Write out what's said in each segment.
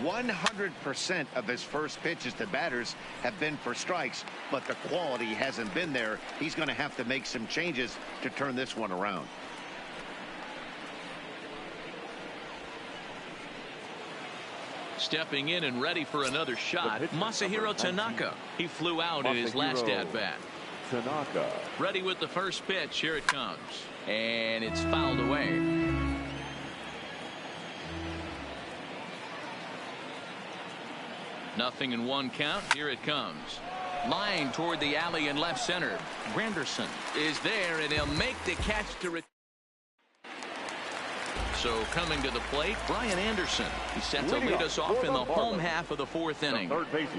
100% of his first pitches to batters have been for strikes, but the quality hasn't been there. He's going to have to make some changes to turn this one around. Stepping in and ready for another shot, Masahiro Tanaka. He flew out in his last at-bat. Tanaka. Ready with the first pitch. Here it comes. And it's fouled away. Nothing in one count. Here it comes. Line toward the alley in left center. Granderson is there, and he'll make the catch to So coming to the plate, Brian Anderson. He's set to lead us off in the home half of the fourth inning.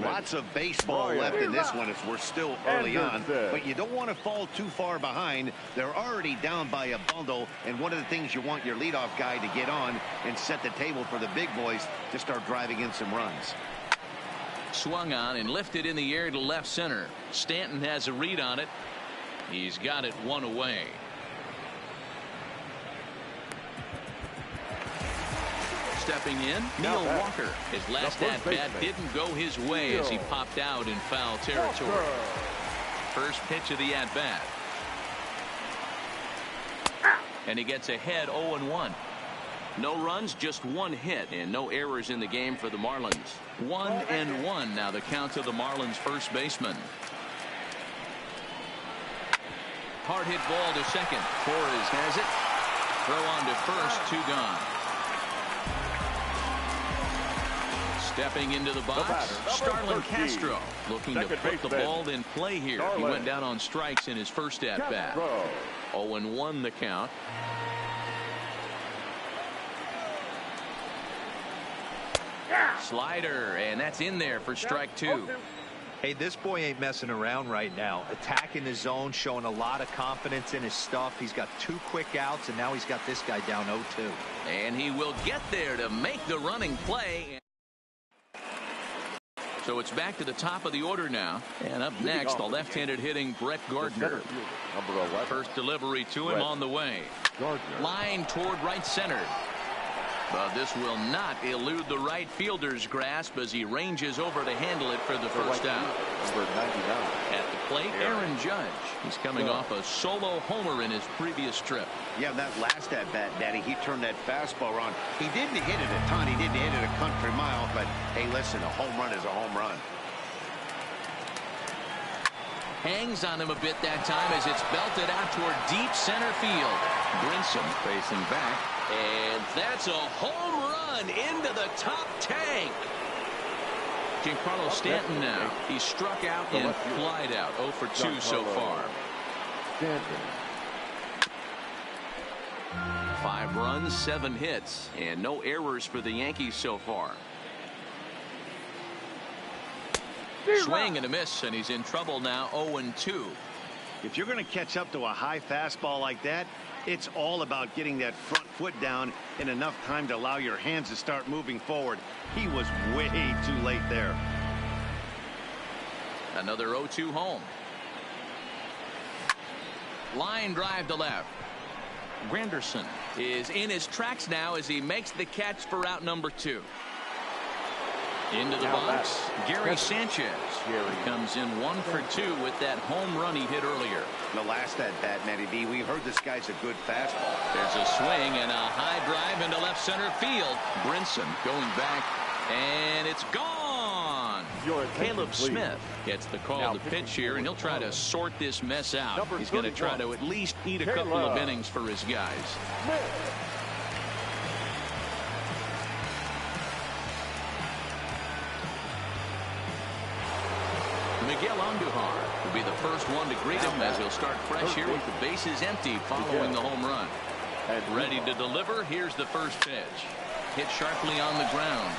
Lots of baseball left in this one as we're still early on, but you don't want to fall too far behind. They're already down by a bundle, and one of the things you want your leadoff guy to get on and set the table for the big boys to start driving in some runs. Swung on and lifted in the air to left center. Stanton has a read on it. He's got it one away. Stepping in, Neil Walker. His last at-bat didn't go his way as he popped out in foul territory. First pitch of the at-bat. And he gets ahead 0-1. No runs, just one hit, and no errors in the game for the Marlins. 1-1 now the count to the Marlins first baseman. Hard hit ball to second. Torres has it. Throw on to first, 2 gone. Stepping into the box, Starlin Castro looking to put the ball in play here. He went down on strikes in his first at-bat. 0-1 the count. Slider, and that's in there for strike 2. Hey, this boy ain't messing around right now. Attacking the zone, showing a lot of confidence in his stuff. He's got 2 quick outs, and now he's got this guy down 0-2. And he will get there to make the running play. So it's back to the top of the order now. And up next, the left-handed hitting Brett Gardner. First delivery to him on the way. Line toward right center. But this will not elude the right fielder's grasp as he ranges over to handle it for the first out. At the plate, Aaron Judge. He's coming off a solo homer in his previous trip. Yeah, that last at-bat, Daddy, he turned that fastball on. He didn't hit it a ton. He didn't hit it a country mile, but hey, listen, a home run is a home run. Hangs on him a bit that time as it's belted out toward deep center field. Brinson facing back. And that's a home run into the top tank. Giancarlo Stanton now. He struck out and flied out. 0 for 2 so far. 5 runs, 7 hits, and no errors for the Yankees so far. Swing and a miss, and he's in trouble now. 0-2. If you're going to catch up to a high fastball like that, it's all about getting that front foot down in enough time to allow your hands to start moving forward. He was way too late there. Another 0-2 home. Line drive to left. Granderson is in his tracks now as he makes the catch for out number 2. Into the box, Gary Sanchez. He comes in 1 for 2 with that home run he hit earlier. The last at-bat, Matty V, we heard this guy's a good fastball. There's a swing and a high drive into left center field. Brinson going back, and it's gone. Caleb Smith gets the call to pitch here, and he'll try to sort this mess out. He's going to try to at least eat a couple of innings for his guys. Miguel Andujar will be the first one to greet him as he'll start fresh here with the bases empty following the home run. Ready to deliver. Here's the first pitch. Hit sharply on the ground.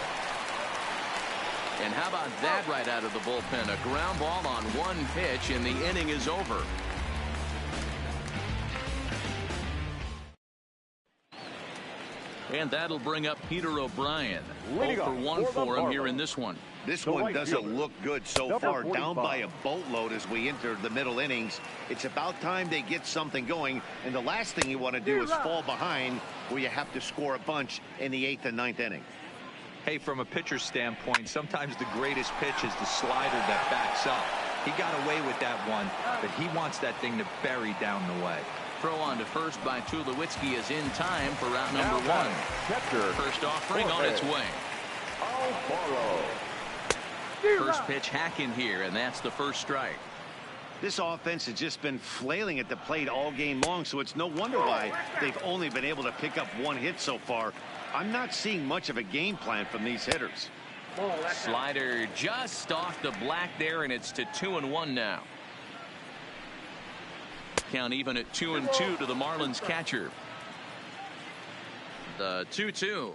And how about that right out of the bullpen? A ground ball on 1 pitch, and the inning is over. And that'll bring up Peter O'Brien. 0 for 1 for him here in this one. This one doesn't look good so far. Down by a boatload as we enter the middle innings. It's about time they get something going. And the last thing you want to do is fall behind where you have to score a bunch in the 8th and 9th inning. Hey, from a pitcher's standpoint, sometimes the greatest pitch is the slider that backs up. He got away with that one, but he wants that thing to bury down the way. Throw on to first by Tulowitzki is in time for route number one. First offering on its way. First pitch hack in here, and that's the first strike. This offense has just been flailing at the plate all game long, so it's no wonder why they've only been able to pick up one hit so far. I'm not seeing much of a game plan from these hitters. Slider just off the black there, and it's to 2-1 now. Count even at 2-2 to the Marlins catcher. The 2-2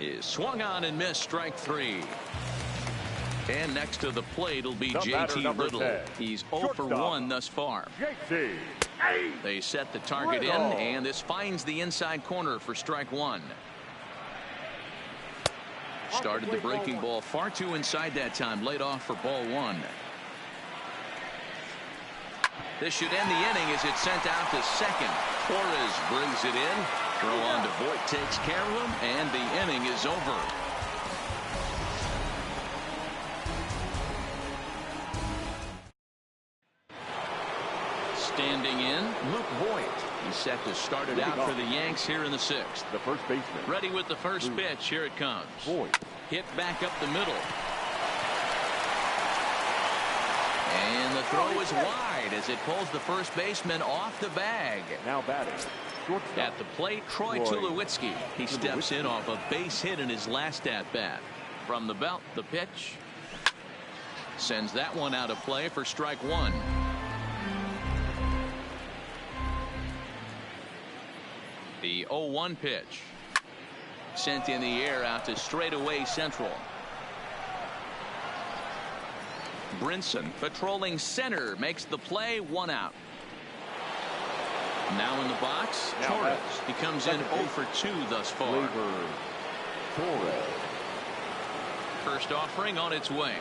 is swung on and missed, strike three. And next to the plate will be JT Little. 10. He's 0 for 1 thus far. JT. They set the target in, and this finds the inside corner for strike one. Started the breaking ball far too inside that time, laid off for ball one. This should end the inning as it's sent out to second. Torres brings it in. Throw on to Voit, takes care of him, and the inning is over. Standing in, Luke Voit. He's set to start it out for the Yanks here in the sixth. The first baseman. Ready with the first pitch. Here it comes. Voit. Hit back up the middle. And the throw is wide as it pulls the first baseman off the bag. Now batting. At the plate, Troy Tulowitzki. He steps in off a base hit in his last at bat. From the belt, the pitch. Sends that one out of play for strike one. The 0-1 pitch. Sent in the air out to straightaway central. Brinson patrolling center makes the play, one out. Now in the box, Torres. He comes in 0 for 2 thus far. Torres. First offering on its way.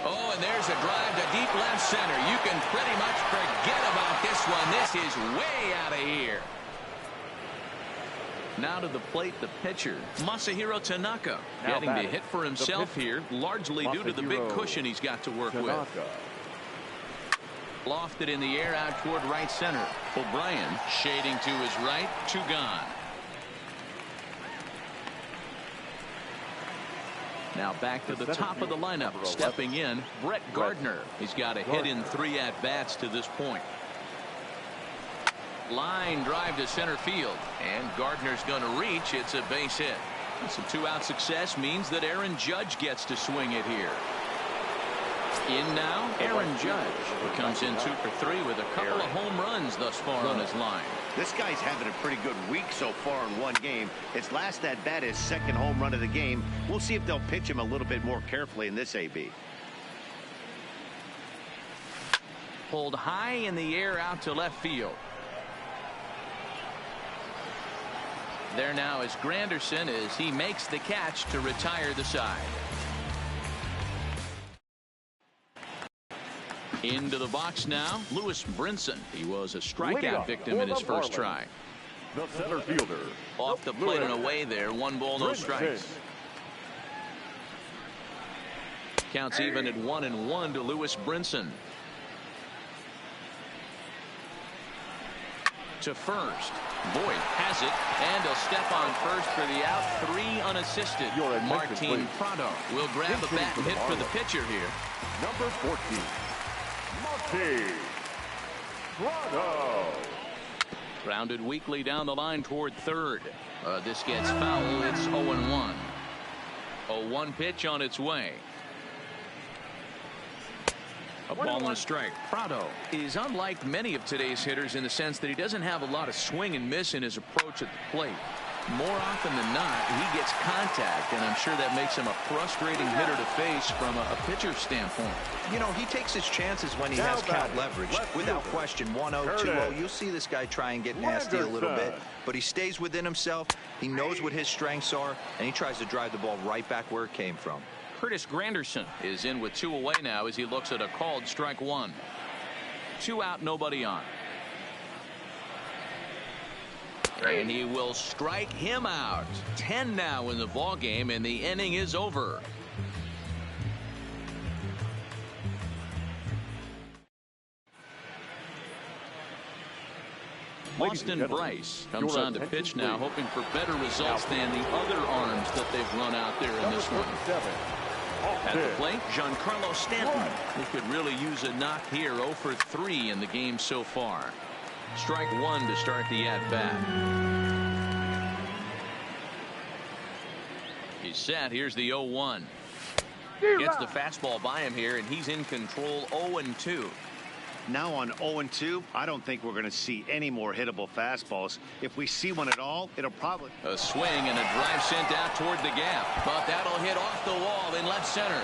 Oh, and there's a drive to deep left center. You can pretty much forget about this one. This is way out of here. Now to the plate, the pitcher, Masahiro Tanaka, getting the hit for himself here, largely due to the big cushion he's got to work with. Lofted in the air out toward right center. O'Brien shading to his right, 2 gone. Now back to the top of the lineup, stepping in, Brett Gardner. He's got a hit in 3 at-bats to this point. Line drive to center field, and Gardner's going to reach. It's a base hit. Some 2-out success means that Aaron Judge gets to swing it here. In now, Aaron Judge. He comes in 2 for 3 with a couple of home runs thus far on his line. This guy's having a pretty good week so far in one game. His last at bat, his second home run of the game. We'll see if they'll pitch him a little bit more carefully in this AB. Pulled high in the air out to left field. There now is Granderson as he makes the catch to retire the side. Into the box now, Lewis Brinson. He was a strikeout victim in his first try. The center fielder. Off the plate and away there, 1 ball, no strikes. Counts even at 1-1 to Lewis Brinson. To first. Voit has it, and he'll step on first for the out. 3 unassisted. Martin Prado will grab a bat and hit for the pitcher here. Number 14, Martin Prado. Grounded weakly down the line toward third. This gets foul. It's 0-1. 0-1 pitch on its way. A ball and a strike. Prado is unlike many of today's hitters in the sense that he doesn't have a lot of swing and miss in his approach at the plate. More often than not, he gets contact, and I'm sure that makes him a frustrating hitter to face from a pitcher's standpoint. You know, he takes his chances when he has count leverage. Without question, 1-0, 2-0. You'll see this guy try and get nasty a little bit, but he stays within himself. He knows what his strengths are, and he tries to drive the ball right back where it came from. Curtis Granderson is in with 2 away now as he looks at a called strike 1. 2 out, nobody on. And he will strike him out. 10 now in the ball game, and the inning is over. Austin Bryce comes on to pitch now, hoping for better results than the other arms that they've run out there in this one. At the plate, Giancarlo Stanton, who could really use a knock here. 0 for 3 in the game so far. Strike one to start the at-bat. He's set. Here's the 0-1. Gets the fastball by him here, and he's in control. 0-2. Now on 0-2, I don't think we're going to see any more hittable fastballs. If we see one at all, it'll probably... A swing and a drive sent out toward the gap. But that'll hit off the wall in left center.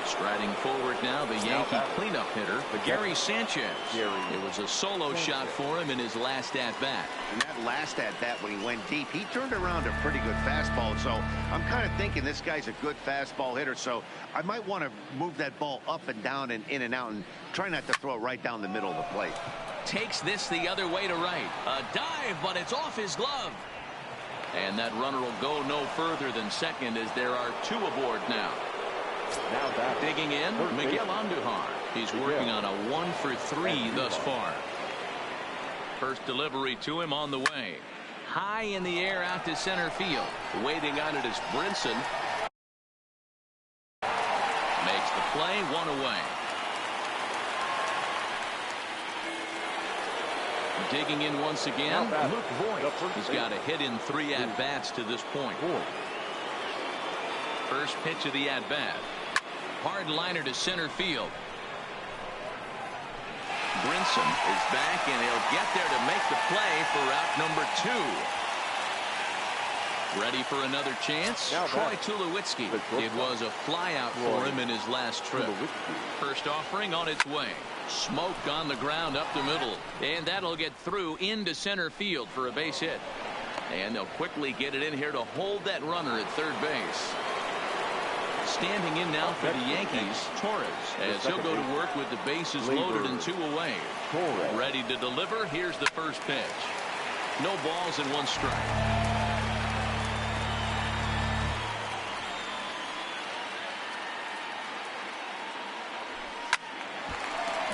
Striding forward now, the Yankee cleanup hitter, Gary Sanchez. It was a solo shot for him in his last at-bat. And that last at-bat when he went deep, he turned around a pretty good fastball. So I'm kind of thinking this guy's a good fastball hitter. So I might want to move that ball up and down and in and out and try not to throw it right down the middle of the plate. Takes this the other way to right. A dive, but it's off his glove. And that runner will go no further than second as there are 2 aboard now. Digging in, Miguel Andujar. He's working on a 1 for 3 thus far. First delivery to him on the way. High in the air out to center field. Waiting on it is Brinson. Makes the play, 1 away. Digging in once again, Luke Voigt. He's got a hit in 3 at-bats to this point. First pitch of the at-bat. Hard liner to center field. Brinson is back, and he'll get there to make the play for out number 2. Ready for another chance? Troy Tulowitzki. It was a flyout for him in his last trip. First offering on its way. Smoke on the ground up the middle, and that'll get through into center field for a base hit. And they'll quickly get it in here to hold that runner at third base. Standing in now for the Yankees, Torres, as he'll go to work with the bases loaded and 2 away. Ready to deliver. Here's the first pitch. No balls and 1 strike.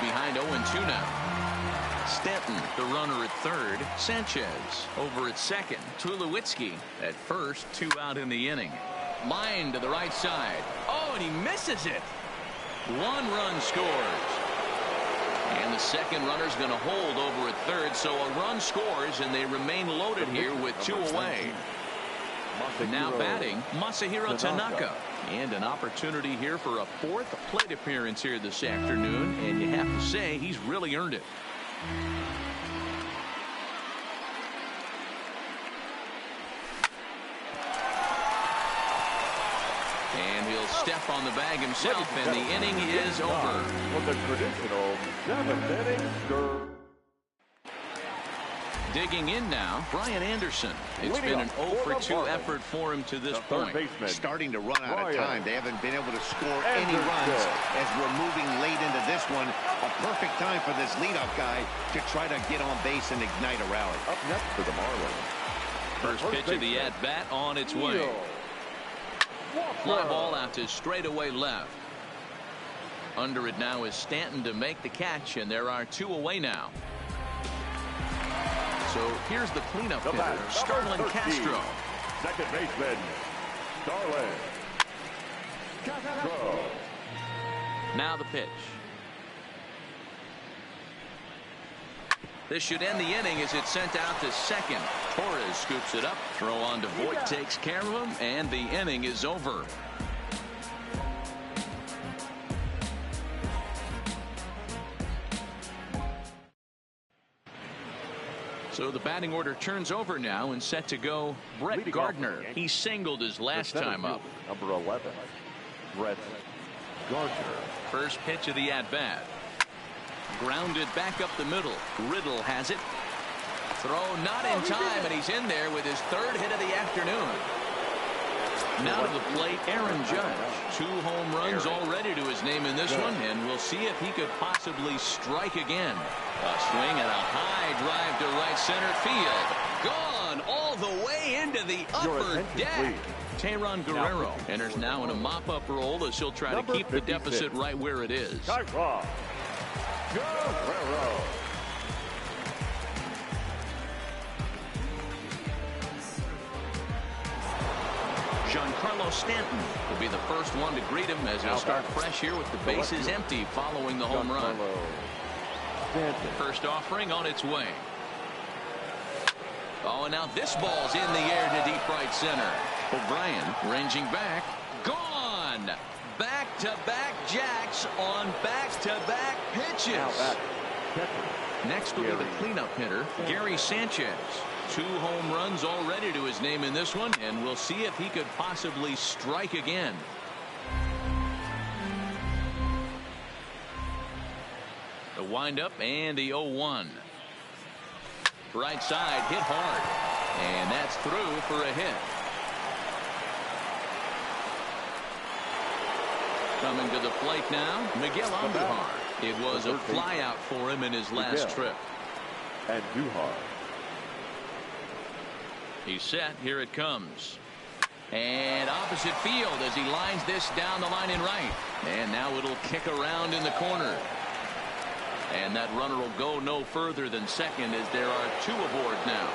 Behind 0-2 now. Stanton, the runner at third. Sanchez over at second. Tulowitzki at first. 2 out in the inning. Line to the right side. Oh, and he misses it. 1 run scores. And the second runner's going to hold over at third, so a run scores, and they remain loaded here with 2 away. Now batting, Masahiro Tanaka. And an opportunity here for a 4th plate appearance here this afternoon, and you have to say he's really earned it. And he'll step on the bag himself, and the inning is over. With the traditional 7th inning. Digging in now, Brian Anderson. It's been an 0 for 2 effort for him to this point. Starting to run out of time. They haven't been able to score any runs as we're moving late into this one. A perfect time for this leadoff guy to try to get on base and ignite a rally. Up next for the Marlins. First pitch of the at-bat on its way. Fly ball out to straightaway left. Under it now is Stanton to make the catch, and there are 2 away now. So here's the cleanup hitter, Starlin Castro. Second baseman, Starlin Castro. Now the pitch. This should end the inning as it's sent out to second. Torres scoops it up. Throw on to Voigt, takes care of him, and the inning is over. So the batting order turns over now and set to go Brett Gardner. He singled his last time up. Number 11, Brett Gardner. First pitch of the at-bat. Grounded back up the middle. Riddle has it. Throw not in time, and he's in there with his 3rd hit of the afternoon. Now to the plate, Aaron Judge. 2 home runs already to his name in this one, and we'll see if he could possibly strike again. A swing and a high drive to right center field. Gone all the way into the upper deck. Tayron Guerrero enters now in a mop-up role as he'll try to keep the deficit right where it is. Tayron Guerrero. Giancarlo Stanton will be the first one to greet him as he'll start fresh here with the bases empty following the home run. First offering on its way. Oh, and now this ball's in the air to deep right center. O'Brien ranging back. Gone! Back-to-back jacks on back-to-back pitches. Next will be the cleanup hitter, Gary Sanchez. 2 home runs already to his name in this one, and we'll see if he could possibly strike again. The windup and the 0-1. Right side hit hard, and that's through for a hit. Coming to the plate now, Miguel Andujar. It was a flyout for him in his last trip. And Duhar. He's set. Here it comes. And opposite field as he lines this down the line in right. And now it'll kick around in the corner. And that runner will go no further than second as there are 2 aboard now.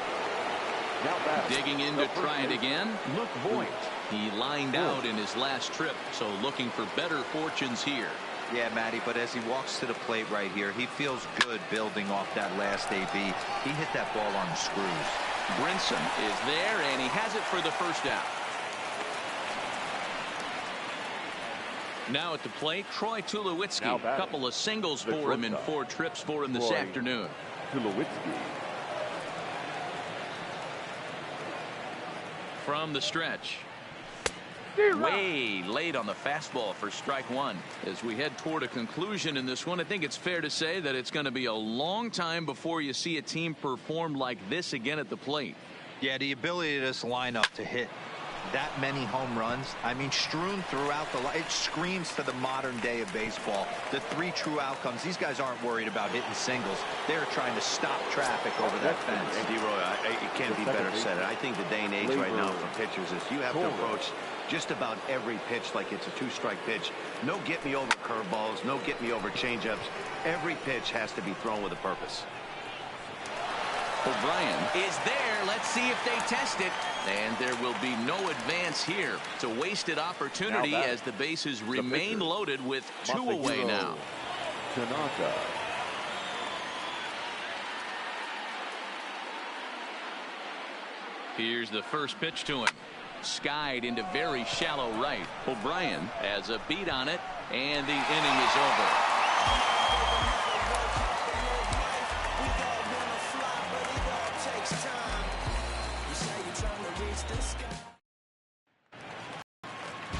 Digging in to try it again, Luke Voigt. He lined out in his last trip, so looking for better fortunes here. Yeah, Matty, but as he walks to the plate right here, he feels good building off that last AB. He hit that ball on the screws. Brinson is there, and he has it for the first out. Now at the plate, Troy Tulowitzki. A couple of singles for him in 4 trips for him this afternoon. Tulowitzki. From the stretch. Way late on the fastball for strike 1. As we head toward a conclusion in this one, I think it's fair to say that it's going to be a long time before you see a team perform like this again at the plate. Yeah, the ability of this lineup to hit that many home runs, I mean, strewn throughout the line, it screams to the modern day of baseball. The 3 true outcomes. These guys aren't worried about hitting singles. They're trying to stop traffic over that fence. And D-Roy, it can't be better said. I think the day and age right now for pitchers is you have to approach just about every pitch like it's a 2-strike pitch. No get me over curveballs, no get me over changeups. Every pitch has to be thrown with a purpose. O'Brien is there. Let's see if they test it. And there will be no advance here. It's a wasted opportunity as the bases remain loaded with 2 away now. Tanaka. Here's the first pitch to him. Skied into very shallow right. O'Brien has a beat on it, and the inning is over.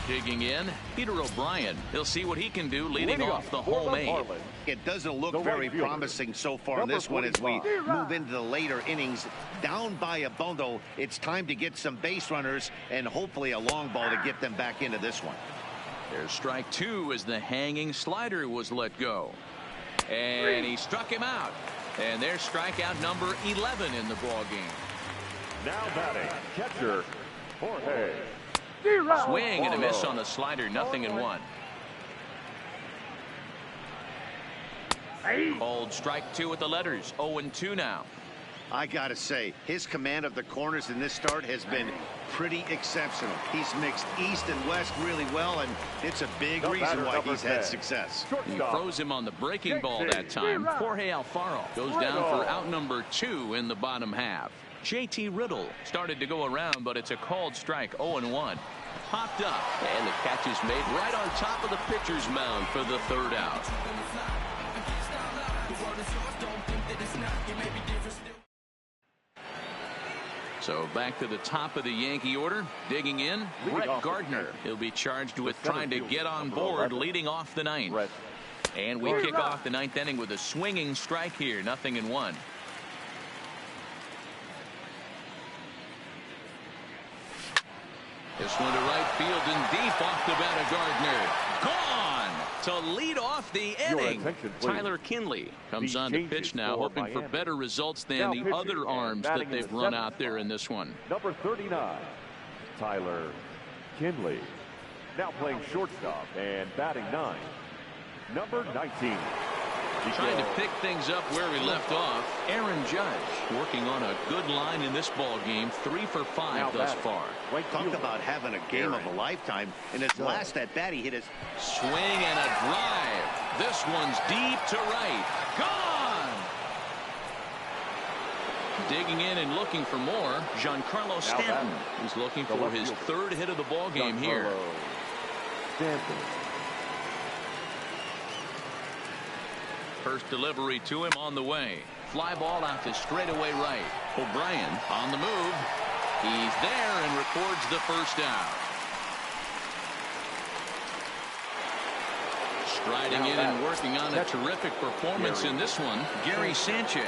Digging in, Peter O'Brien. He'll see what he can do leading off the home 8. It doesn't look very promising so far in this one as we move into the later innings. Down by a bundle, it's time to get some base runners and hopefully a long ball to get them back into this one. There's strike 2 as the hanging slider was let go. And he struck him out. And there's strikeout number 11 in the ball game. Now batting, catcher Jorge. Swing and a miss on the slider, 0-1. Called strike 2 with the letters, 0-2 now. I gotta say, his command of the corners in this start has been pretty exceptional. He's mixed east and west really well, and it's a big reason why he's had success. He froze him on the breaking ball that time. Jorge Alfaro goes down for out number 2 in the bottom half. JT Riddle started to go around, but it's a called strike, 0-1. Popped up, and the catch is made right on top of the pitcher's mound for the 3rd out. So back to the top of the Yankee order. Digging in, Brett Gardner. He'll be charged with trying to get on board leading off the 9th. And we kick off the 9th inning with a swinging strike here, 0-1. This one to right field and deep off the bat of Gardner. Gone to lead off the inning. Tyler Kinley comes on to pitch now, hoping for better results than the other arms that they've run out there in this one. Number 39, Tyler Kinley. Now playing shortstop and batting 9, number 19. Trying to pick things up where we left off. Aaron Judge working on a good line in this ball game. 3 for 5 thus far. Talk about having a game of a lifetime. In his last at bat, he hit his swing and a drive. This one's deep to right. Gone. Digging in and looking for more. Giancarlo Stanton. He's looking for his 3rd hit of the ball game here. Stanton. First delivery to him on the way. Fly ball out to straightaway right. O'Brien on the move. He's there and records the first out. Striding in and working on a terrific performance in this one, Gary Sanchez.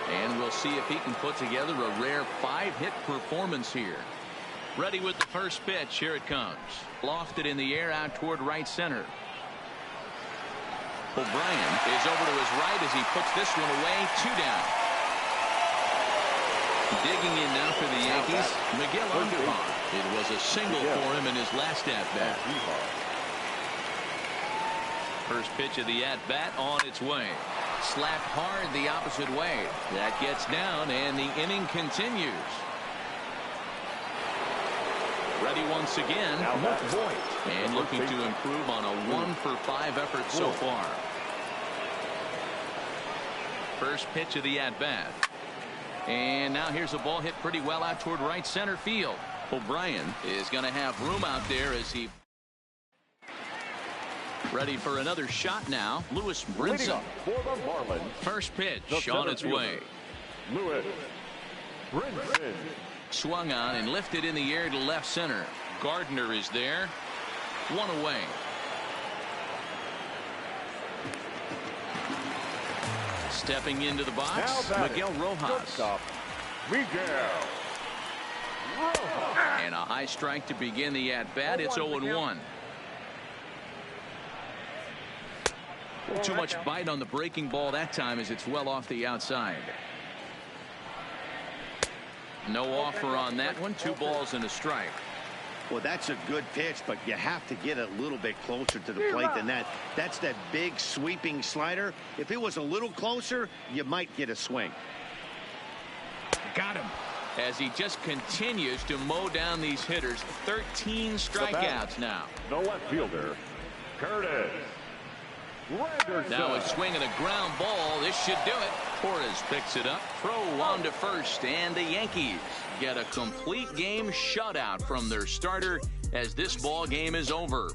And we'll see if he can put together a rare 5-hit performance here. Ready with the first pitch. Here it comes. Lofted in the air out toward right center. O'Brien is over to his right as he puts this one away. 2 down. Digging in now for the Yankees, Miguel Andujar. It was a single for him in his last at-bat. First pitch of the at-bat on its way. Slapped hard the opposite way. That gets down and the inning continues. Ready once again, Mark Voit. And looking to improve on a 1 for 5 effort so far. First pitch of the at-bat. And now here's a ball hit pretty well out toward right center field. O'Brien is going to have room out there as he ready for another shot now. Lewis Brinson. First pitch on its way. Lewis Brinson. Swung on and lifted in the air to left center. Gardner is there. 1 away. Stepping into the box, Miguel Rojas. And a high strike to begin the at-bat. It's 0-1. Too much bite on the breaking ball that time as it's well off the outside. No offer on that one. 2 balls and a strike. Well, that's a good pitch, but you have to get a little bit closer to the plate than that. That's that big sweeping slider. If it was a little closer, you might get a swing. Got him. As he just continues to mow down these hitters. 13 strikeouts now. The left fielder, Curtis Granderson. Now a swing and a ground ball. This should do it. Torres picks it up. Throw on to first, and the Yankees get a complete game shutout from their starter as this ball game is over.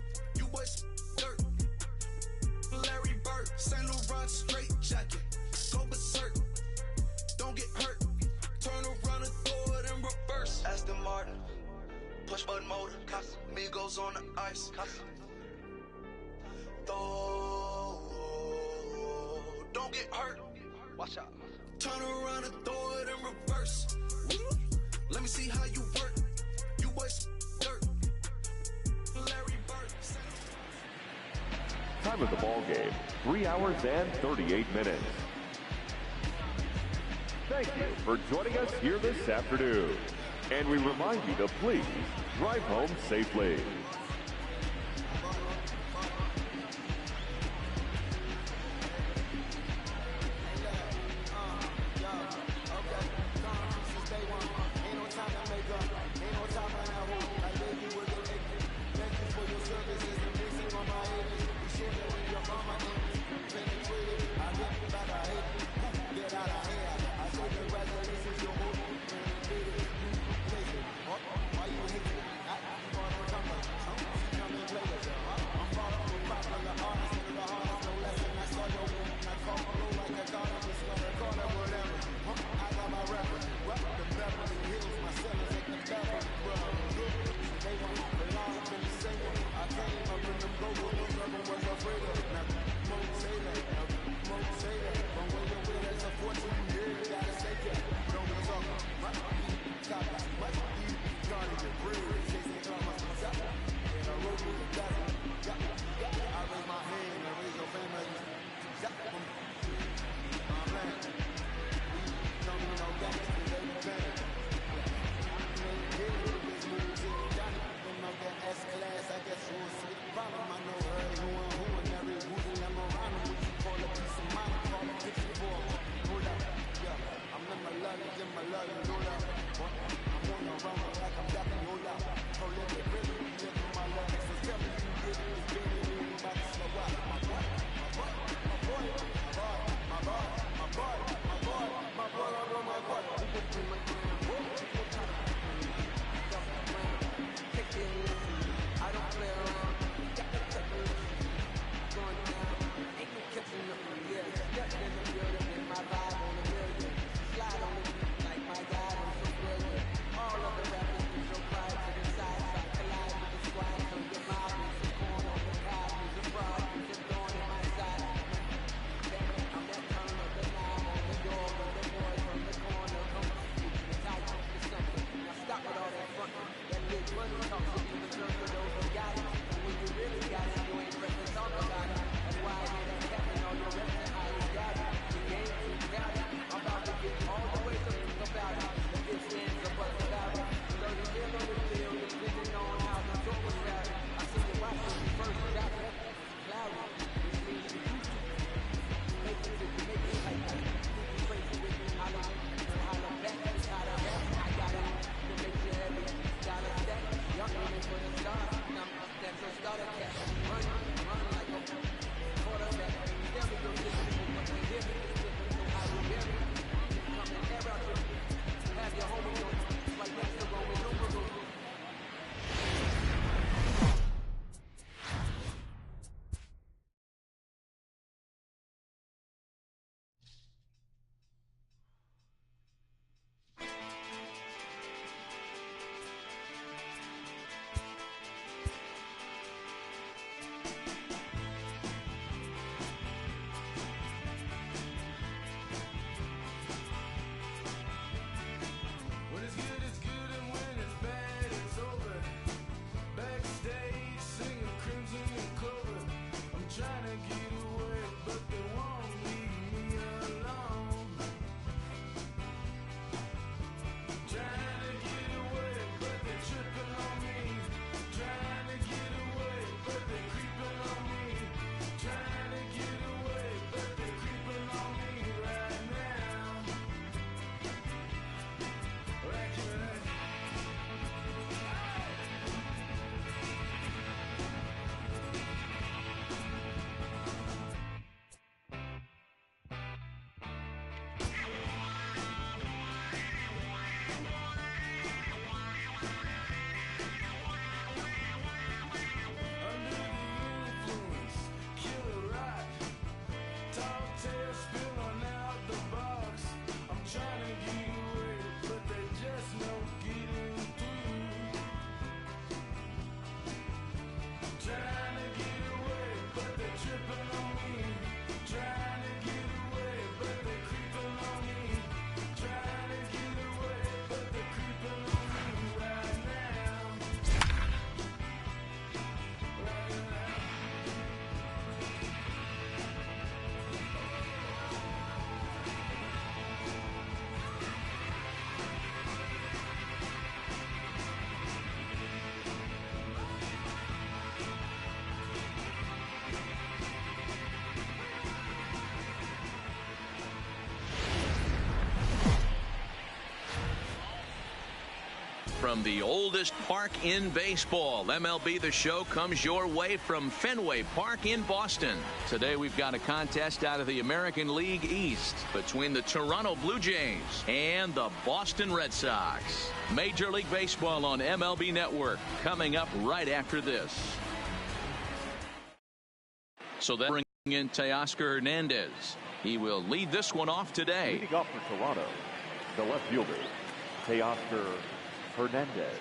Aston Martin, push button motor, Migos on the ice. Don't get hurt. Watch out. Turn around and throw it in reverse. Let me see how you work. You boys dirt. Larry Bird. Time of the ball game, 3 hours and 38 minutes. Thank you for joining us here this afternoon. And we remind you to please drive home safely. from the oldest park in baseball. MLB The Show comes your way from Fenway Park in Boston. Today we've got a contest out of the American League East between the Toronto Blue Jays and the Boston Red Sox. Major League Baseball on MLB Network coming up right after this. So then bring in Teoscar Hernandez. He will lead this one off today. Leading off for Toronto, the left fielder, Teoscar Hernandez.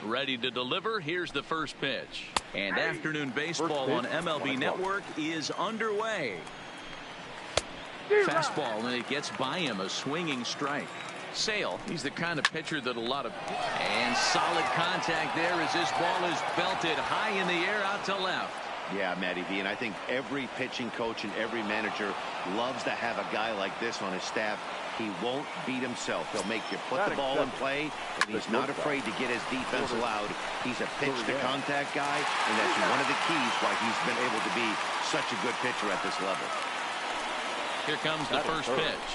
Ready to deliver. Here's the first pitch. And afternoon baseball on MLB Network is underway. Fastball, and it gets by him, a swinging strike. Sale, he's the kind of pitcher that a lot of... And solid contact there as this ball is belted high in the air out to left. Yeah, Matty V, and I think every pitching coach and every manager loves to have a guy like this on his staff. He won't beat himself. He'll make you put the ball in play, and he's not afraid to get his defense allowed. He's a pitch-to-contact guy, and that's one of the keys why he's been able to be such a good pitcher at this level. Here comes the first pitch.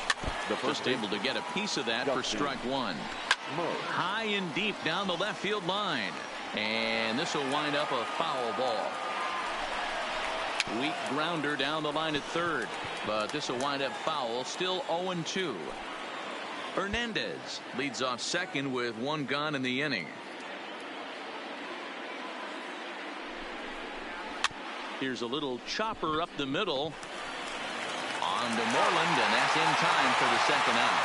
Just able to get a piece of that for strike one. High and deep down the left field line. And this will wind up a foul ball. Weak grounder down the line at third, but this will wind up foul. Still 0-2. Hernandez leads off second with one gone in the inning. Here's a little chopper up the middle on to Moreland, and that's in time for the second out.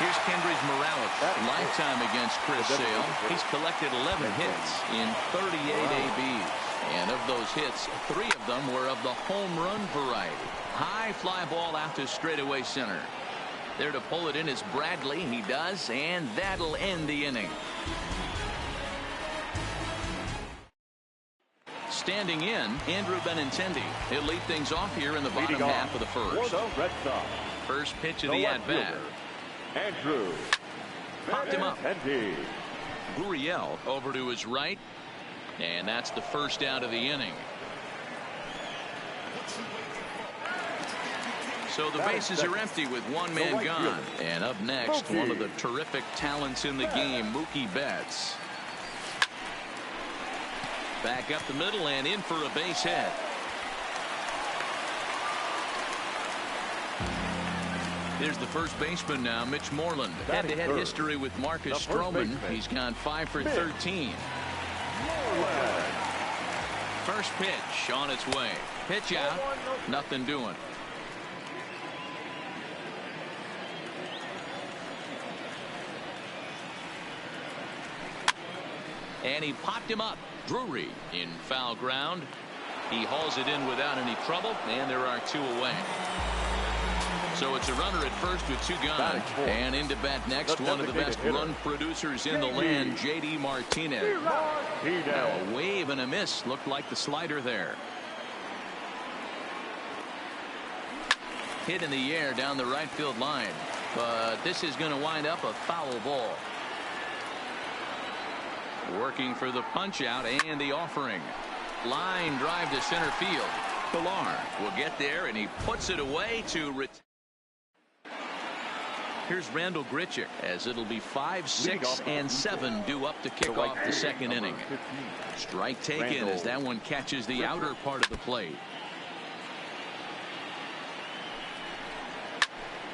Here's Kendrys Morales, lifetime against Chris Sale. He's collected 11 hits in 38 ABs. And of those hits, 3 of them were of the home run variety. High fly ball out to straightaway center. There to pull it in is Bradley. He does, and that'll end the inning. Standing in, Andrew Benintendi. He'll lead things off here in the bottom half of the first. First pitch of the at-bat. Andrew Popped him up. Gurriel over to his right. And that's the first out of the inning. So the bases are empty with one man gone. And up next, one of the terrific talents in the game, Mookie Betts. Back up the middle and in for a base hit. There's the first baseman now, Mitch Moreland. Head-to-head history with Marcus Stroman. He's gone 5 for 13. First pitch on its way. Pitch out. Nothing doing. And he popped him up. Drury in foul ground. He hauls it in without any trouble, and there are 2 away. So it's a runner at first with 2 gone. And into bat next, one of the best run producers in the land, J.D. Martinez. Now a wave and a miss. Looked like the slider there. Hit in the air down the right field line. But this is going to wind up a foul ball. Working for the punch out and the offering. Line drive to center field. Pilar will get there, and he puts it away to Here's Randall Grichuk, as it'll be 5, 6, and 7 due up to kick off the second inning. Strike taken as that one catches the outer part of the plate.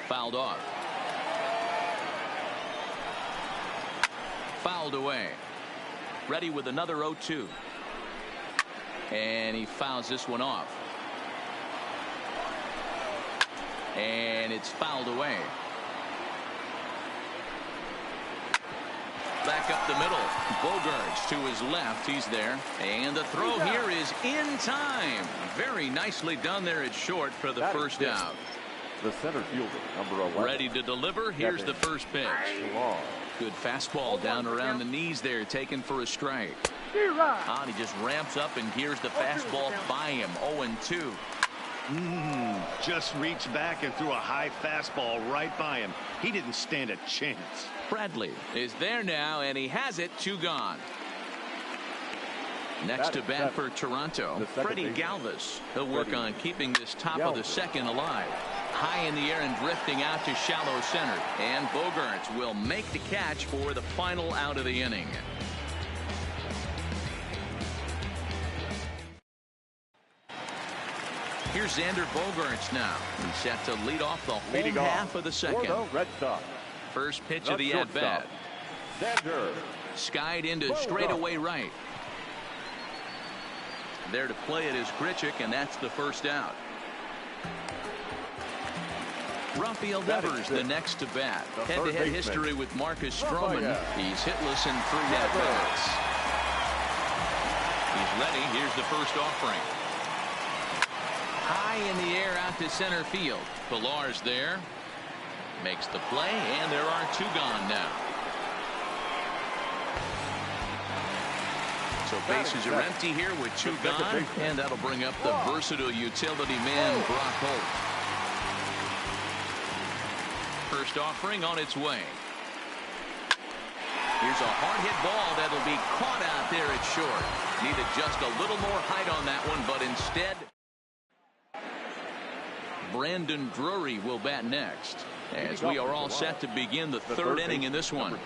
Fouled off. Fouled away. Ready with another 0-2. And he fouls this one off. And it's fouled away. Back up the middle. Bogaerts to his left. He's there. And the throw here is in time. Very nicely done there at short for the first out. The center fielder, number 11. Ready to deliver. Here's the first pitch. Good fastball down around the knees there, taken for a strike. And he just ramps up, and here's the fastball by him. 0-2. Just reached back and threw a high fastball right by him. He didn't stand a chance. Bradley is there now, and he has it. 2 gone. Next to bat for Toronto, Freddie Galvis. He'll work on keeping this top of the second alive. High in the air and drifting out to shallow center. And Bogaerts will make the catch for the final out of the inning. Here's Xander Bogaerts now. He's set to lead off the home half of the second. Red Sox. First pitch of the at-bat. Skied into straightaway right. There to play it is Grichuk, and that's the first out. Rafael Devers the next to bat. Head-to-head history with Marcus Stroman. He's hitless in 3 at-bats. He's ready. Here's the first offering. High in the air out to center field. Pillar's there. Makes the play, and there are 2 gone now. So bases are empty here with 2 gone, and that'll bring up the versatile utility man, Brock Holt. First offering on its way. Here's a hard hit ball that'll be caught out there at short. Needed just a little more height on that one, but instead Brandon Drury will bat next, as we are all set to begin the 3rd inning in this one.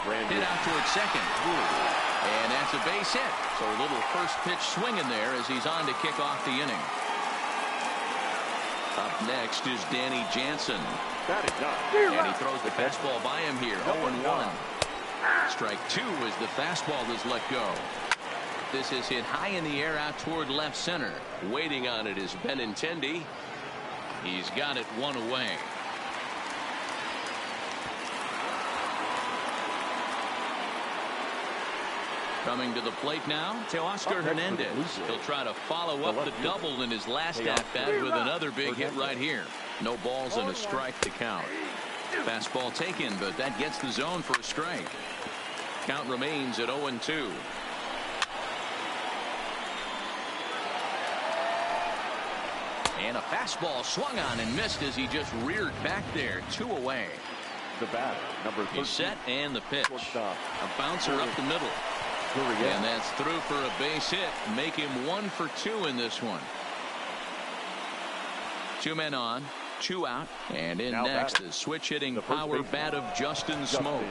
Hit out towards second. And that's a base hit. So a little first pitch swinging there as he's on to kick off the inning. Up next is Danny Jansen. And he throws the fastball by him here. 0-1. Strike 2 as the fastball is let go. This is hit high in the air out toward left center. Waiting on it is Benintendi. He's got it 1 away. Coming to the plate now, Teoscar Hernandez. He'll try to follow up the double in his last at-bat with another big hit right here. No balls and a strike to count. Fastball taken, but that gets the zone for a strike. Count remains at 0-2. And a fastball swung on and missed as he just reared back there. 2 away. The bat, number 13. He's set and the pitch. A bouncer up the middle. And that's through for a base hit. Make him 1 for 2 in this one. 2 men on, 2 out. And in now next, the switch hitting power bat of Justin Smoak.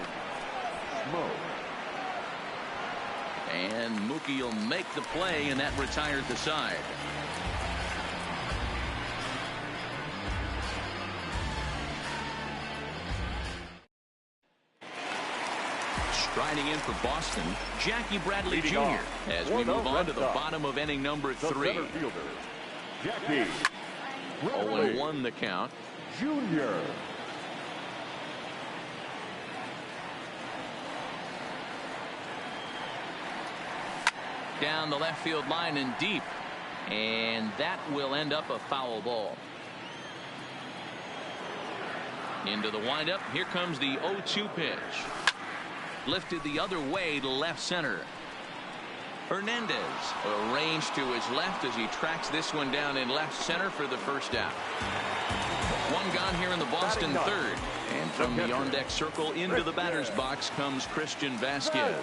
And Mookie will make the play, and that retired the side. Striding in for Boston, Jackie Bradley Jr. as we move on to the bottom of inning number 3. 0-1 the count. Jr. Down the left field line and deep. And that will end up a foul ball. Into the windup. Here comes the 0-2 pitch. Lifted the other way to left center. Hernandez arranged to his left as he tracks this one down in left center for the first out. 1 gone here in the Boston 3rd. And from the on-deck circle into the batter's box comes Christian Vasquez.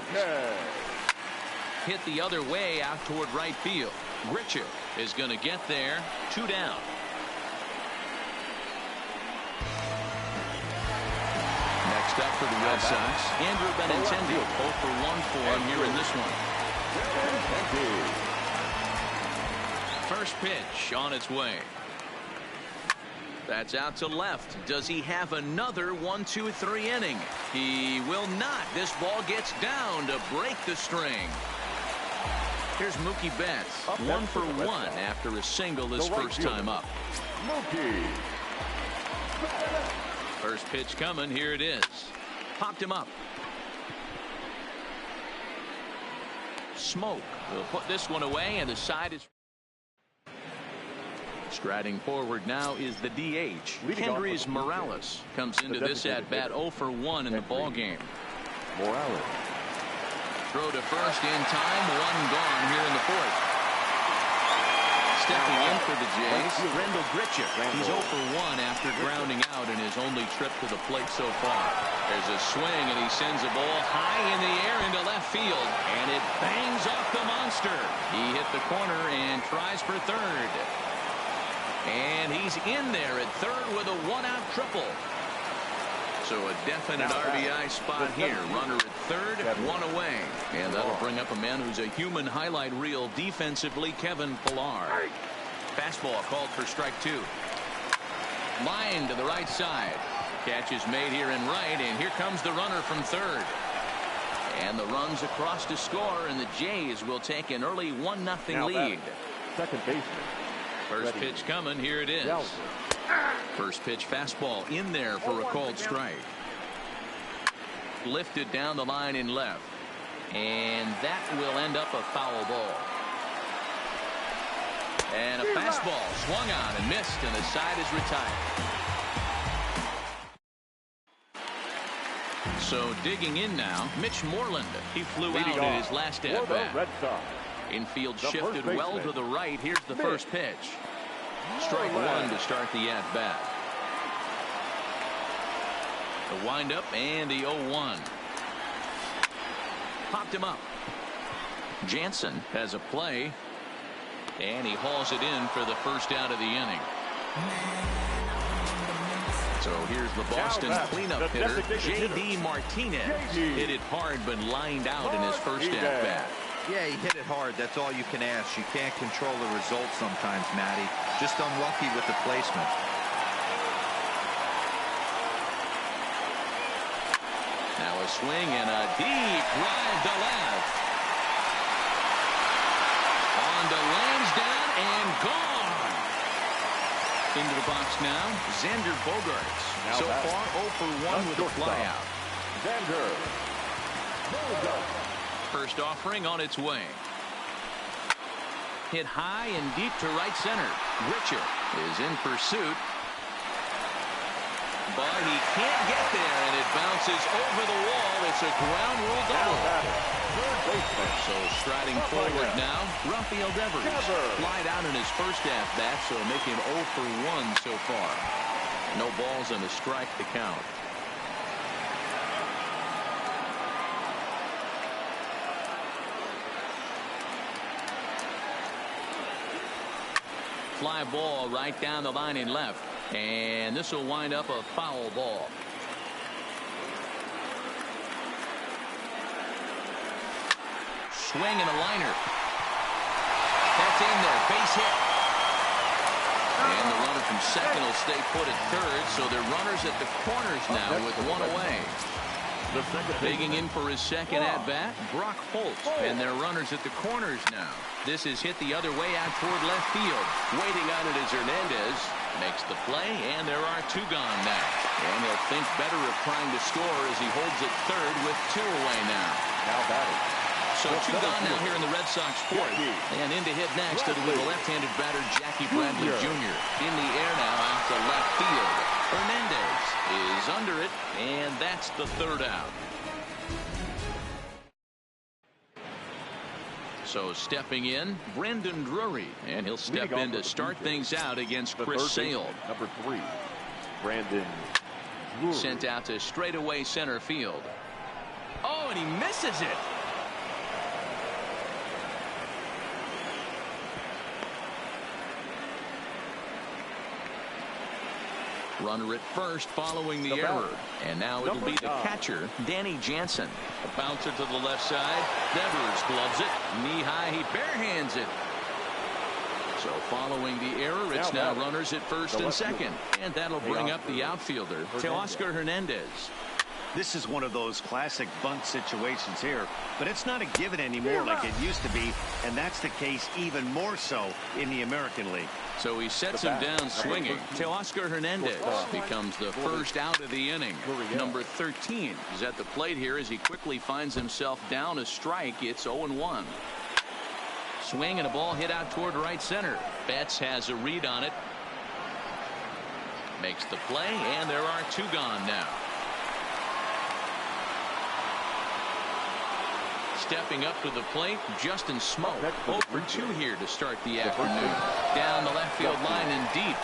Hit the other way out toward right field. Grichuk is going to get there. 2 down. Next up for the Red Sox, Andrew Benintendi. 0 for 1 for him here in this one. First pitch on its way. That's out to left. Does he have another 1-2-3 inning? He will not. This ball gets down to break the string. Here's Mookie Betts. 1 for 1 after a single his first time up. First pitch coming. Here it is. Popped him up. Smoak will put this one away, and the side is striding forward now is the DH. Kendrys Morales comes into this at bat 0 for 1 in the ball game. Morales. Throw to first in time. 1 gone here in the 4th. Stepping in for the Jays, Grendel Grichuk. He's 0 for 1 after grounding out in his only trip to the plate so far. There's a swing, and he sends a ball high in the air into left field, and it bangs off the monster. He hit the corner and tries for 3rd. And he's in there at third with a one-out triple. So a definite RBI spot here. Runner at third, one away. And that'll bring up a man who's a human highlight reel defensively, Kevin Pillar. Fastball called for strike 2. Line to the right side. Catch is made here in right, and here comes the runner from third. And the runs across to score, and the Jays will take an early 1-0 lead. Second baseman. First pitch coming. Here it is. First pitch fastball in there for a called strike. Lifted down the line in left. And that will end up a foul ball. And a fastball swung on and missed, and the side is retired. So digging in now, Mitch Moreland. He flew out in his last at-bat. Infield shifted well to the right. Here's the first pitch. Strike one to start the at-bat. The windup and the 0-1. Popped him up. Jansen has a play. And he hauls it in for the first out of the inning. So here's the Boston cleanup hitter, J.D. Martinez. Hit it hard but lined out in his first at-bat. Yeah, he hit it hard. That's all you can ask. You can't control the result sometimes, Matty. Just unlucky with the placement. Now a swing and a deep drive to left. On to Lansdowne and gone. Into the box now, Xander Bogaerts. So far 0 for 1 with a flyout. Xander Bogaerts. First offering on its way. Hit high and deep to right center. Richard is in pursuit. But he can't get there, and it bounces over the wall. It's a ground rule double. So striding forward now, Rafael Devers. Flied out in his first at-bat, so make him 0 for 1 so far. No balls and a strike to count. Fly ball right down the line in left. And this will wind up a foul ball. Swing and a liner. That's in there. Base hit. And the runner from second will stay put at third. So they're runners at the corners now with one away. Digging in for his second at-bat, Brock Holt. And they're runners at the corners now. This is hit the other way out toward left field. Waiting on it is Hernandez. Makes the play, and there are 2 gone now. And he'll think better of trying to score as he holds it third with 2 away now. Now batting. So 2 gone now here in the Red Sox fourth. And in to hit next, it'll be the left-handed batter Jackie Bradley Jr. In the air now out to left field. Hernandez is under it, and that's the third out. So stepping in, Brandon Drury, and he'll step in to start things out against Chris Sale. Number 3, Brandon Drury. Sent out to straightaway center field. Oh, and he misses it. Runner at first following the error. And now it'll be the catcher, Danny Jansen. A bouncer to the left side. Devers gloves it. Knee high, he barehands it. So following the error, it's now runners at first and second. And that'll bring up the outfielder, Teoscar Hernandez. This is one of those classic bunt situations here, but it's not a given anymore like it used to be, and that's the case even more so in the American League. So he sets him down swinging. Teoscar Hernandez becomes the first out of the inning. Number 13 is at the plate here as he quickly finds himself down a strike. It's 0-1. Swing and a ball hit out toward right center. Betts has a read on it. Makes the play, and there are 2 gone now. Stepping up to the plate, Justin Smoak. 0 for 2 here to start the afternoon. Down the left field line and deep.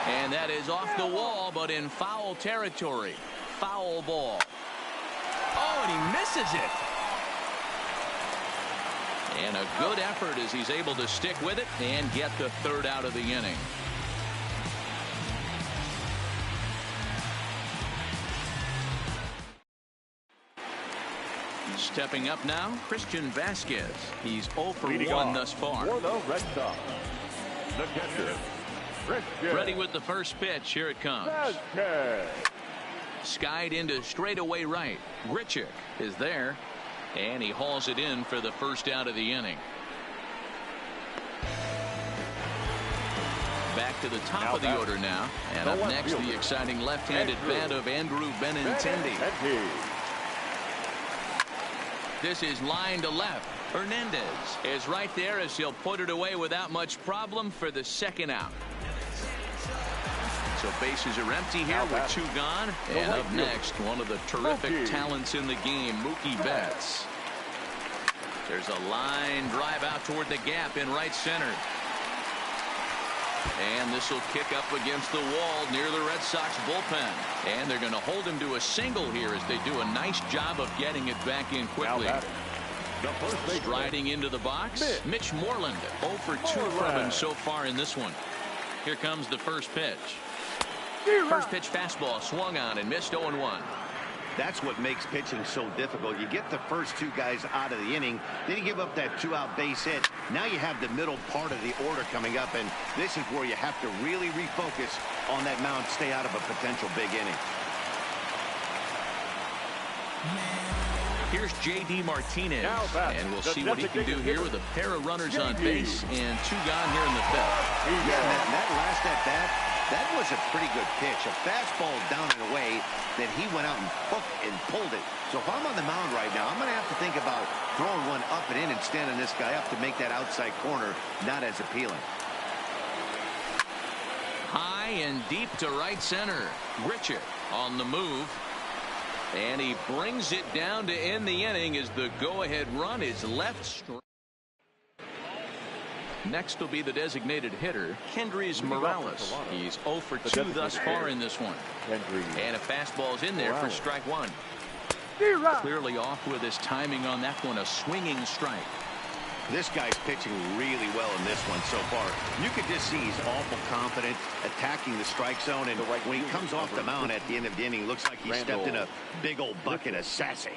And that is off the wall, but in foul territory. Foul ball. Oh, and he misses it. And a good effort as he's able to stick with it and get the third out of the inning. Stepping up now, Christian Vasquez. He's 0 for 1 thus far. For the Red Sox, the catcher, Christian. Ready with the first pitch. Here it comes. Vasquez. Skied into straightaway right. Grichuk is there, and he hauls it in for the first out of the inning. Back to the top of the order now, and up next the exciting left-handed bat of Andrew Benintendi. This is line to left. Hernandez is right there as he'll put it away without much problem for the second out. So bases are empty here with 2 gone. And up next, one of the terrific talents in the game, Mookie Betts. There's a line drive out toward the gap in right center. And this will kick up against the wall near the Red Sox bullpen. And they're going to hold him to a single here as they do a nice job of getting it back in quickly. Striding into the box, Mitch Moreland. 0 for 2 from him so far in this one. Here comes the first pitch. First pitch fastball swung on and missed 0-1. That's what makes pitching so difficult. You get the first 2 guys out of the inning, then you give up that 2-out base hit. Now you have the middle part of the order coming up, and this is where you have to really refocus on that mound, stay out of a potential big inning. Here's J.D. Martinez, and we'll see what he can do here with a pair of runners on base and 2 gone here in the 5th. Yeah, that last at-bat, that was a pretty good pitch. A fastball down and away that he went out and hooked and pulled it. So if I'm on the mound right now, I'm going to have to think about throwing one up and in and standing this guy up to make that outside corner not as appealing. High and deep to right center. Grichuk on the move. And he brings it down to end the inning as the go-ahead run is left straight. Next will be the designated hitter, Kendrys Morales. He's 0 for 2 thus far in this one. And a fastball's in there for strike 1. Clearly off with his timing on that one, a swinging strike. This guy's pitching really well in this one so far. You could just see he's awful confident, attacking the strike zone, and when he comes off the mound at the end of the inning, looks like he stepped in a big old bucket of sassy.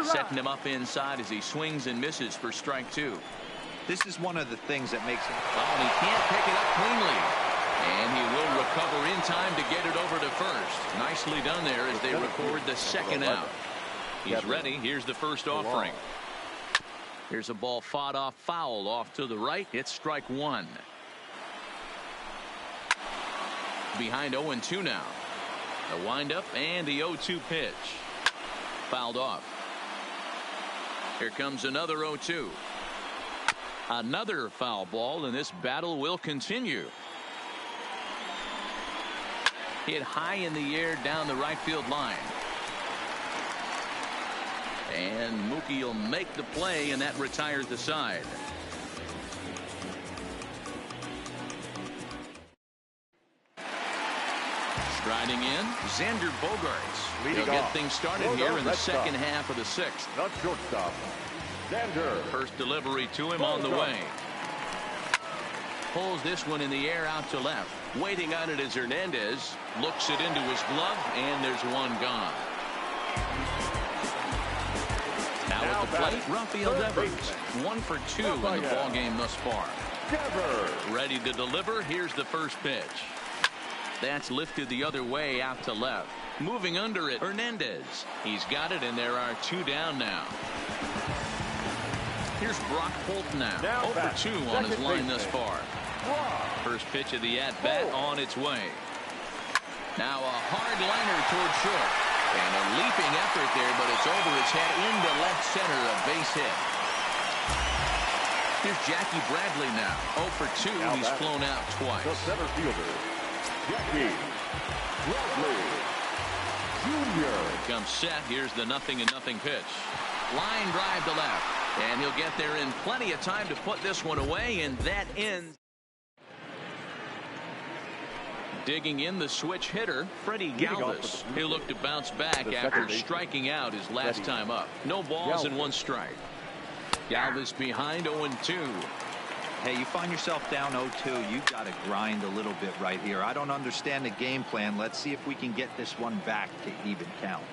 Setting him up inside as he swings and misses for strike 2. This is one of the things that makes him. Oh, and he can't pick it up cleanly. And he will recover in time to get it over to first. Nicely done there as they record the second out. He's ready. Here's the first offering. Here's a ball fought off foul off to the right. It's strike 1. Behind 0-2 now. A windup and the 0-2 pitch. Fouled off. Here comes another 0-2. Another foul ball, and this battle will continue. Hit high in the air down the right field line. And Mookie will make the play, and that retires the side. Striding in, Xander Bogaerts. He'll get things started here in the second half of the 6th. The shortstop, Xander. First delivery to him on the way. Pulls this one in the air out to left. Waiting on it is Hernandez. Looks it into his glove, and there's one gone. Now at the plate, Rafael Devers. 1 for 2 in the ballgame thus far. Ready to deliver. Here's the first pitch. That's lifted the other way out to left. Moving under it, Hernandez. He's got it, and there are 2 down now. Here's Brock Holt now. 0 for 2 on his line thus far. First pitch of the at-bat on its way. Now a hard liner toward short. And a leaping effort there, but it's over his head into left center, a base hit. Here's Jackie Bradley now. 0 for 2. He's flown out twice. The center fielder, Jackie Bradley Jr. Comes set. Here's the 0-0 pitch. Line drive to left. And he'll get there in plenty of time to put this one away, and that ends. Digging in the switch hitter, Freddie Galvis. He'll look to bounce back after striking out his last time up. No balls and 1 strike. Galvis behind 0-2. Hey, you find yourself down 0-2, you've got to grind a little bit right here. I don't understand the game plan. Let's see if we can get this one back to even count.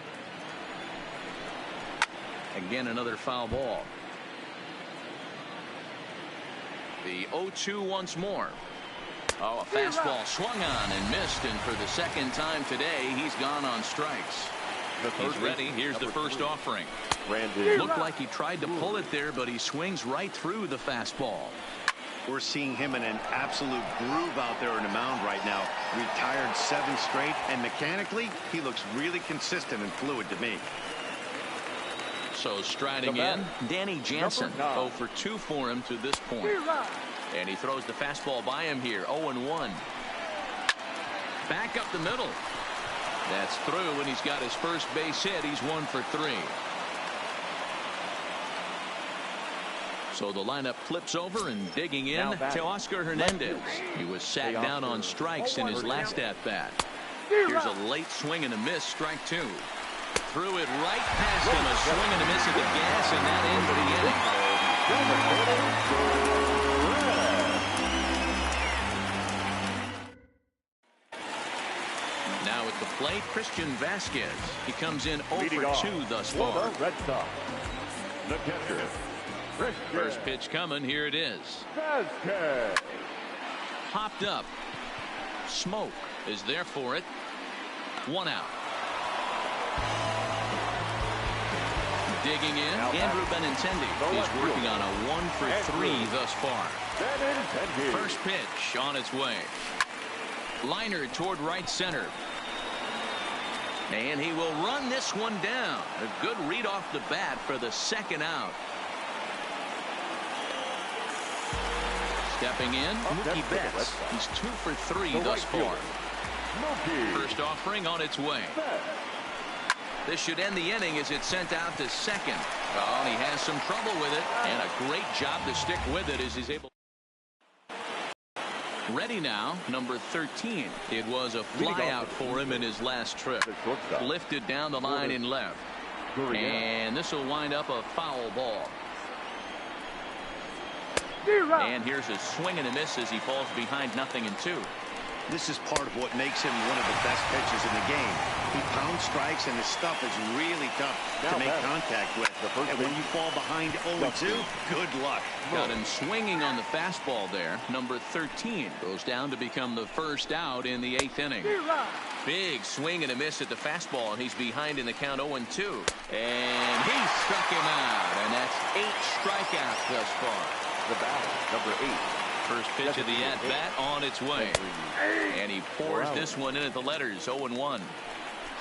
Again, another foul ball. The 0-2 once more. Oh, a fastball swung on and missed, and for the second time today, he's gone on strikes. He's ready. Here's the first offering. Looked like he tried to pull it there, but he swings right through the fastball. We're seeing him in an absolute groove out there on the mound right now. Retired 7 straight, and mechanically, he looks really consistent and fluid to me. So striding in, Danny Jansen. 0 for 2 for him to this point. And he throws the fastball by him here. 0-1. Back up the middle. That's through, and he's got his first base hit. He's 1 for 3. So the lineup flips over, and digging in, Teoscar Hernandez. He was sat down on strikes in his last at-bat. Here's a late swing and a miss, strike 2. Threw it right past him, a swing and a miss at the gas, and that ends the inning. Now at the plate, Christian Vasquez. He comes in 0 for 2 thus far. Red Sox, the catcher. First pitch coming. Here it is. Vasquez. Popped up. Smoke is there for it. 1 out. Digging in, Andrew Benintendi. He's working on a 1 for 3 thus far. First pitch on its way. Liner toward right center. And he will run this one down. A good read off the bat for the second out. Stepping in, Mookie Betts. He's 2 for 3 thus far. First offering on its way. This should end the inning as it's sent out to second. Oh, and he has some trouble with it, and a great job to stick with it as he's able. Ready now, number 13. It was a fly out for him in his last trip. Lifted down the line in left. And this will wind up a foul ball. And here's a swing and a miss as he falls behind 0-2. This is part of what makes him one of the best pitchers in the game. He pounds strikes, and his stuff is really tough to make contact with. And when you fall behind 0-2, good luck. Got him swinging on the fastball there. Number 13 goes down to become the first out in the 8th inning. Big swing and a miss at the fastball, and he's behind in the count 0-2. And he struck him out, and that's 8 strikeouts thus far. The batter, number 8. First pitch of the at-bat on its way. And he pours this one in at the letters, 0-1.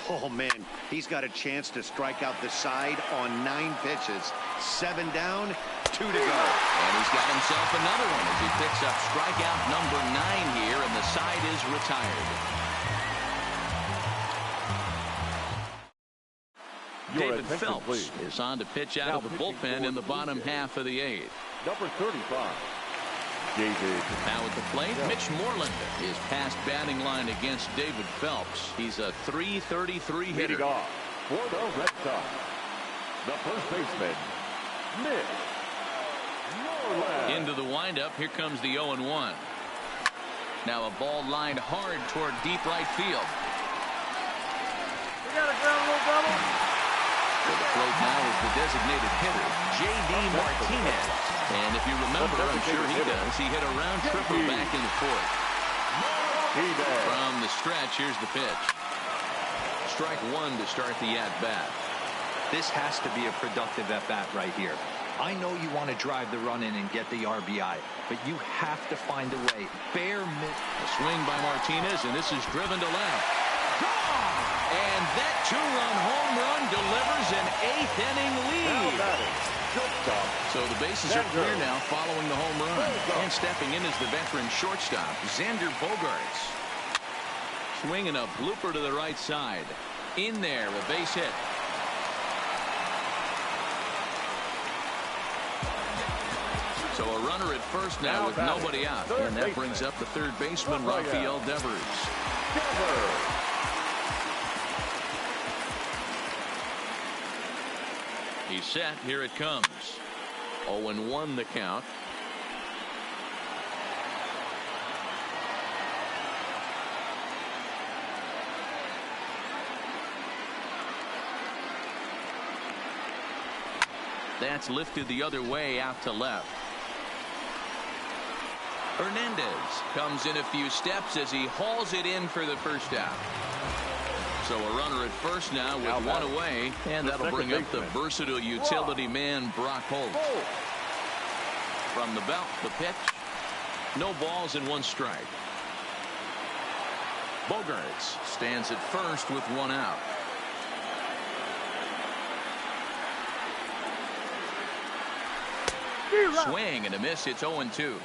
Oh, man, he's got a chance to strike out the side on 9 pitches. 7 down, 2 to go. And he's got himself another one as he picks up strikeout number 9 here, and the side is retired. David Phelps is on to pitch out of the bullpen in the bottom half of the 8th. Number 35. David. Now at the plate, Mitch Moreland is past batting line against David Phelps. He's a .333 hitter. Leading off for the Red Sox, the first baseman, Mitch Moreland. Into the windup, here comes the 0-1. Now a ball lined hard toward deep right field. We got a ground rule double. To the plate now is the designated hitter, J.D. Martinez. And if you remember, I'm sure he does, he hit a round tripper back in the 4th. From the stretch, here's the pitch. Strike 1 to start the at-bat. This has to be a productive at-bat right here. I know you want to drive the run in and get the RBI, but you have to find a way. A swing by Martinez, and this is driven to left. Gone! And that 2-run home run delivers an 8th inning lead. So the bases are clear now following the home run. And stepping in is the veteran shortstop, Xander Bogaerts. Swinging a blooper to the right side. In there, a base hit. So a runner at first now with nobody out. And that brings up the third baseman, Rafael Devers. Devers. He's set. Here it comes. 0-1 the count. That's lifted the other way out to left. Hernandez comes in a few steps as he hauls it in for the first out. So a runner at first now with one away, and that'll bring up the versatile utility man Brock Holt. From the belt, the pitch. No balls and one strike. Bogaerts stands at first with one out. Swing and a miss. It's 0-2.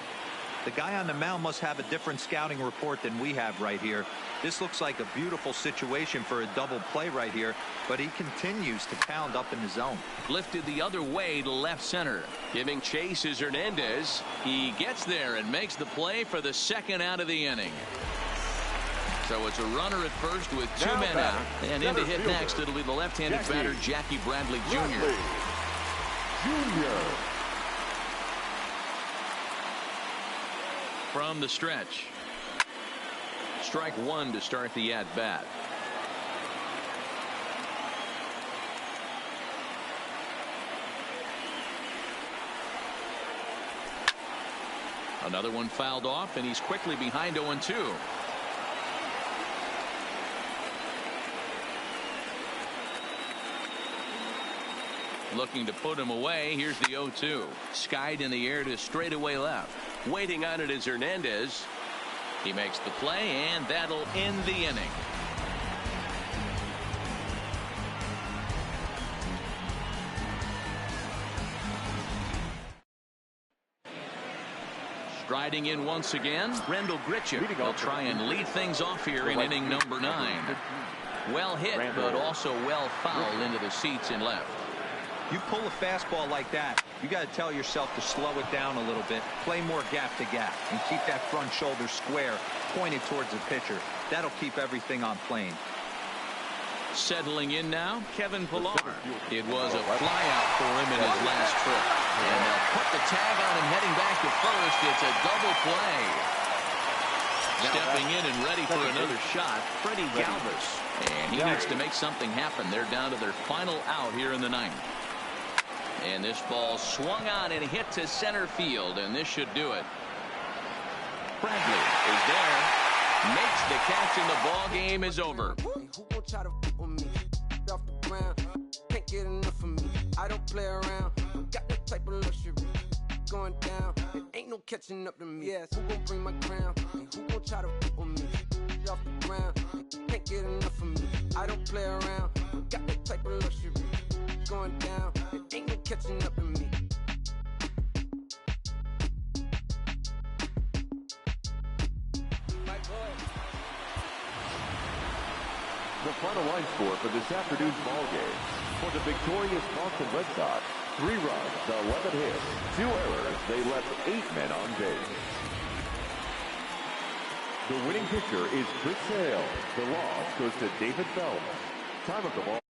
The guy on the mound must have a different scouting report than we have right here. This looks like a beautiful situation for a double play right here, but he continues to pound up in the zone. Lifted the other way to left center. Giving chase is Hernandez. He gets there and makes the play for the second out of the inning. So it's a runner at first with two men out. And in to hit next, it'll be the left-handed batter, Jackie Bradley Jr. From the stretch. Strike one to start the at-bat. Another one fouled off, and he's quickly behind 0-2. Looking to put him away. Here's the 0-2. Skied in the air to straightaway left. Waiting on it is Hernandez. He makes the play, and that'll end the inning. Striding in once again, Rendell Grichuk will try and lead things off here in inning number 9. Well hit, but also well fouled into the seats in left. You pull a fastball like that, you got to tell yourself to slow it down a little bit, play more gap to gap, and keep that front shoulder square pointed towards the pitcher. That'll keep everything on plane. Settling in now, Kevin Pillar. It was a flyout for him in his last trip. And they'll put the tag on him heading back to first. It's a double play. Stepping in and ready for another shot, Freddie Galvis. And he needs to make something happen. They're down to their final out here in the 9th. And this ball swung on and hit to center field, and this should do it. Bradley is there, makes the catch, and the ball game is over. Who gon' try to with me? Off the ground, can't get enough of me. I don't play around, got that type of luxury. Going down, it ain't no catching up to me. Yes, who gon' bring my crown? And who gon' try to with me? Off the ground, can't get enough of me. I don't play around, got that type of luxury. Going down, it ain't no catching up to me. The final line score for this afternoon's ball game. For the victorious Boston Red Sox, 3 runs, 11 hits, 2 errors. They left 8 men on base. The winning pitcher is Chris Sale. The loss goes to David Phelps. Time of the ball.